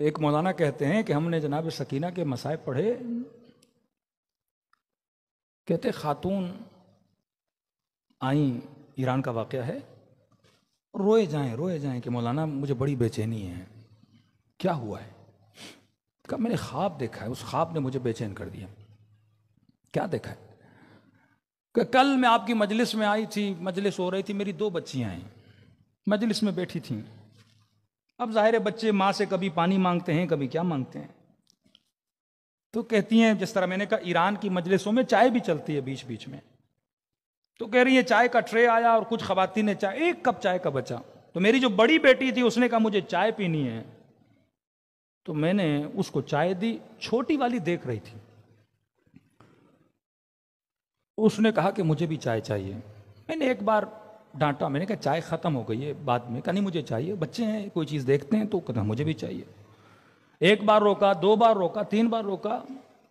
एक मौलाना कहते हैं कि हमने जनाब सकीना के मसाइब पढ़े। कहते खातून आई, ईरान का वाक़या है, रोए जाएं कि मौलाना मुझे बड़ी बेचैनी है। क्या हुआ है? कहा मैंने ख्वाब देखा है, उस ख्वाब ने मुझे बेचैन कर दिया। क्या देखा है? कि कल मैं आपकी मजलिस में आई थी, मजलिस हो रही थी, मेरी 2 बच्चियां आई, मजलिस में बैठी थीं। अब जाहिर है बच्चे माँ से कभी पानी मांगते हैं, कभी क्या मांगते हैं। तो कहती हैं, जिस तरह मैंने कहा ईरान की मजलिसों में चाय भी चलती है बीच बीच में, तो कह रही है चाय का ट्रे आया और कुछ खवातीन ने चाय, 1 कप चाय का बचा। तो मेरी जो बड़ी बेटी थी उसने कहा मुझे चाय पीनी है, तो मैंने उसको चाय दी। छोटी वाली देख रही थी, उसने कहा कि मुझे भी चाय चाहिए। मैंने एक बार डांटा, मैंने कहा चाय खत्म हो गई है, बाद में। कहा नहीं मुझे चाहिए, बच्चे हैं, कोई चीज़ देखते हैं तो कहता मुझे भी चाहिए। 1 बार रोका, 2 बार रोका, 3 बार रोका।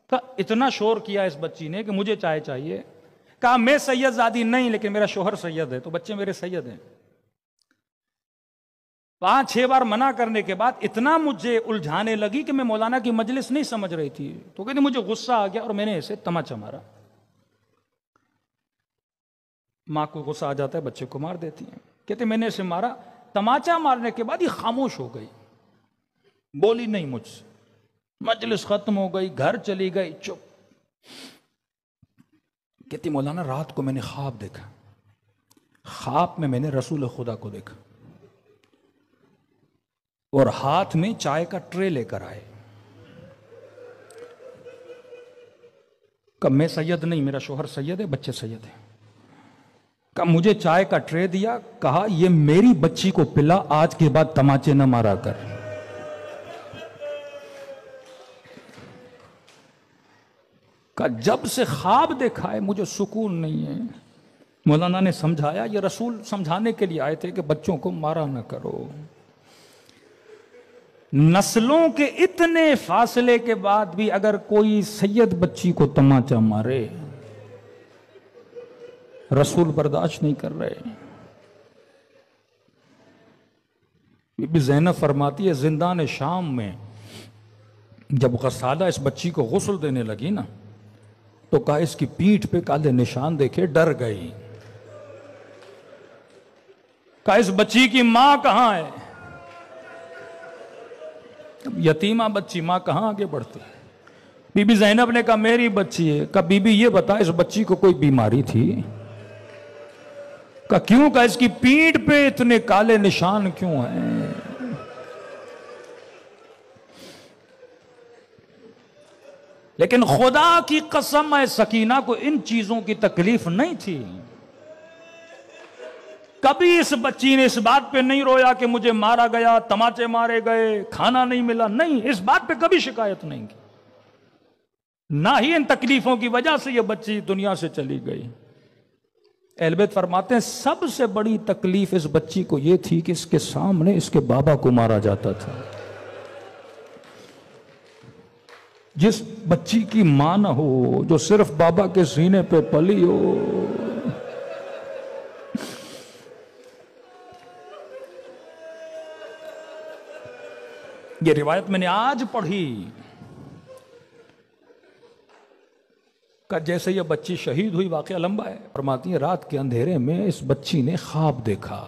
कहा इतना शोर किया इस बच्ची ने कि मुझे चाय चाहिए। कहा मैं सैयदजादी नहीं, लेकिन मेरा शोहर सैयद है, तो बच्चे मेरे सैयद हैं। 5-6 बार मना करने के बाद इतना मुझे उलझाने लगी कि मैं मौलाना की मजलिस नहीं समझ रही थी। तो कहती मुझे गुस्सा आ गया और मैंने इसे तमाचा मारा। माँ को गुस्सा आ जाता है, बच्चे को मार देती है। कहते मैंने इसे मारा, तमाचा मारने के बाद ये खामोश हो गई, बोली नहीं मुझसे। मजलिस खत्म हो गई, घर चली गई, चुप। कहती मौलाना रात को मैंने ख्वाब देखा, ख्वाब में मैंने रसूल खुदा को देखा और हाथ में चाय का ट्रे लेकर आए। कब मैं सैयद नहीं, मेरा शोहर सैयद है, बच्चे सैयद हैं। कहा मुझे चाय का ट्रे दिया, कहा ये मेरी बच्ची को पिला, आज के बाद तमाचे न मारा कर। कहा जब से ख्वाब देखा है मुझे सुकून नहीं है। मौलाना ने समझाया, ये रसूल समझाने के लिए आए थे कि बच्चों को मारा न करो। नस्लों के इतने फासले के बाद भी अगर कोई सैयद बच्ची को तमाचा मारे, रसूल बर्दाश्त नहीं कर रहे। बीबी ज़ैनब फरमाती है, जिंदान शाम में जब गसाला इस बच्ची को गुस्ल देने लगी ना, तो कहा इसकी पीठ पे काले निशान देखे डर गई। कहा इस बच्ची की मां कहां है? यतीमा बच्ची, मां कहां आगे बढ़ती? बीबी ज़ैनब ने कहा मेरी बच्ची है। कहा बीबी ये बता इस बच्ची को कोई बीमारी थी? कहा क्यों? कहा इसकी पीठ पे इतने काले निशान क्यों हैं? लेकिन खुदा की कसम है, सकीना को इन चीजों की तकलीफ नहीं थी। कभी इस बच्ची ने इस बात पे नहीं रोया कि मुझे मारा गया, तमाचे मारे गए, खाना नहीं मिला। नहीं, इस बात पे कभी शिकायत नहीं की। ना ही इन तकलीफों की वजह से यह बच्ची दुनिया से चली गई। एलबेत फरमाते हैं सबसे बड़ी तकलीफ इस बच्ची को यह थी कि इसके सामने इसके बाबा को मारा जाता था। जिस बच्ची की मां न हो, जो सिर्फ बाबा के सीने पे पली हो, ये रिवायत मैंने आज पढ़ी का जैसे ये बच्ची शहीद हुई, वाकया लंबा है। फरमाती है रात के अंधेरे में इस बच्ची ने ख्वाब देखा।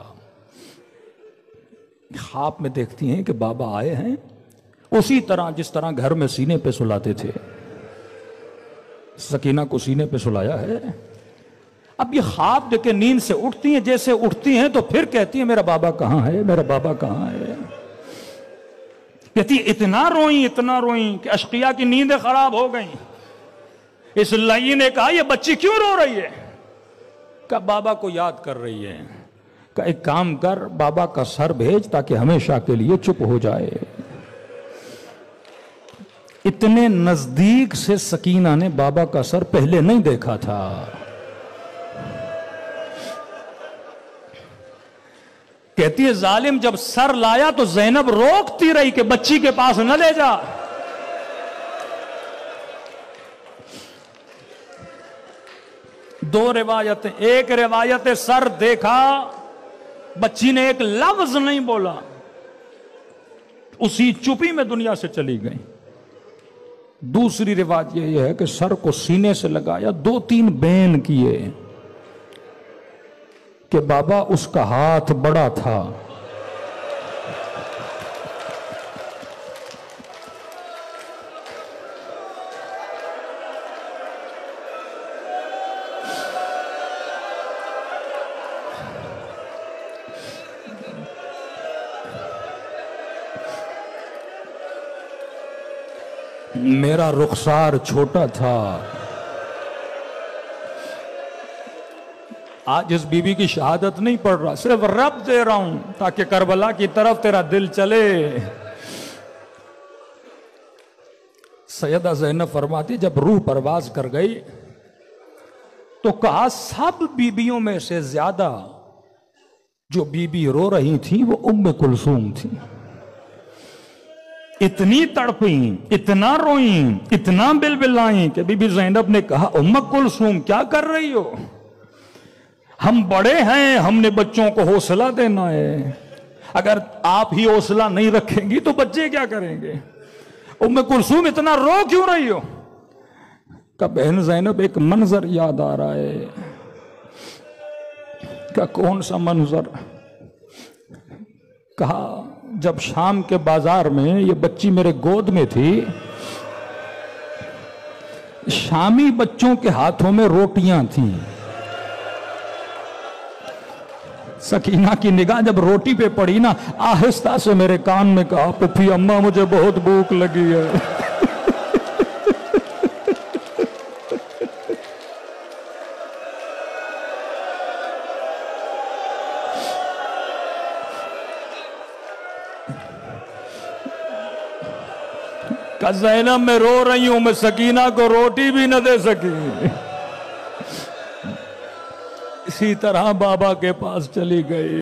ख्वाब में देखती हैं कि बाबा आए हैं, उसी तरह जिस तरह घर में सीने पे सुलाते थे, सकीना को सीने पे सुलाया है। अब ये ख्वाब देख के नींद से उठती हैं, जैसे उठती हैं तो फिर कहती है मेरा बाबा कहां है, मेरा बाबा कहां है। कहती इतना रोई कि अशकिया की नींदें खराब हो गई। इस लई ने कहा ये बच्ची क्यों रो रही है? कहा बाबा को याद कर रही है। कहा एक काम कर, बाबा का सर भेज ताकि हमेशा के लिए चुप हो जाए। इतने नजदीक से सकीना ने बाबा का सर पहले नहीं देखा था। कहती है जालिम जब सर लाया तो ज़ैनब रोकती रही कि बच्ची के पास न ले जा। दो रिवायतें, एक रिवायत सर देखा, बच्ची ने एक लफ्ज नहीं बोला, उसी चुपी में दुनिया से चली गई। दूसरी रिवाज ये है कि सर को सीने से लगाया, 2-3 बैन किए कि बाबा उसका हाथ बड़ा था। मेरा रुखसार छोटा था। आज इस बीबी की शहादत नहीं पढ़ रहा, सिर्फ रब दे रहा हूं ताकि करबला की तरफ तेरा दिल चले। सैयदा ज़ैनब फरमाती, जब रूह परवाज कर गई तो कहा सब बीबियों में से ज्यादा जो बीबी रो रही थी वो उम्मे कुलसूम थी। इतनी तड़पी, इतना रोई, इतना बिलबिलाई कि बीबी ज़ैनब ने कहा, उम्मे कुलसूम क्या कर रही हो? हम बड़े हैं, हमने बच्चों को हौसला देना है। अगर आप ही हौसला नहीं रखेंगी तो बच्चे क्या करेंगे? उम्मे कुलसूम इतना रो क्यों रही हो? का बहन ज़ैनब एक मंजर याद आ रहा है। का कौन सा मंजर? कहा जब शाम के बाजार में ये बच्ची मेरे गोद में थी, शामी बच्चों के हाथों में रोटियां थी। सकीना की निगाह जब रोटी पे पड़ी ना, आहिस्ता से मेरे कान में कहा, पुप्पी अम्मा मुझे बहुत भूख लगी है। ज़ैनब मैं रो रही हूं, मैं सकीना को रोटी भी न दे सकी। इसी तरह बाबा के पास चली गई।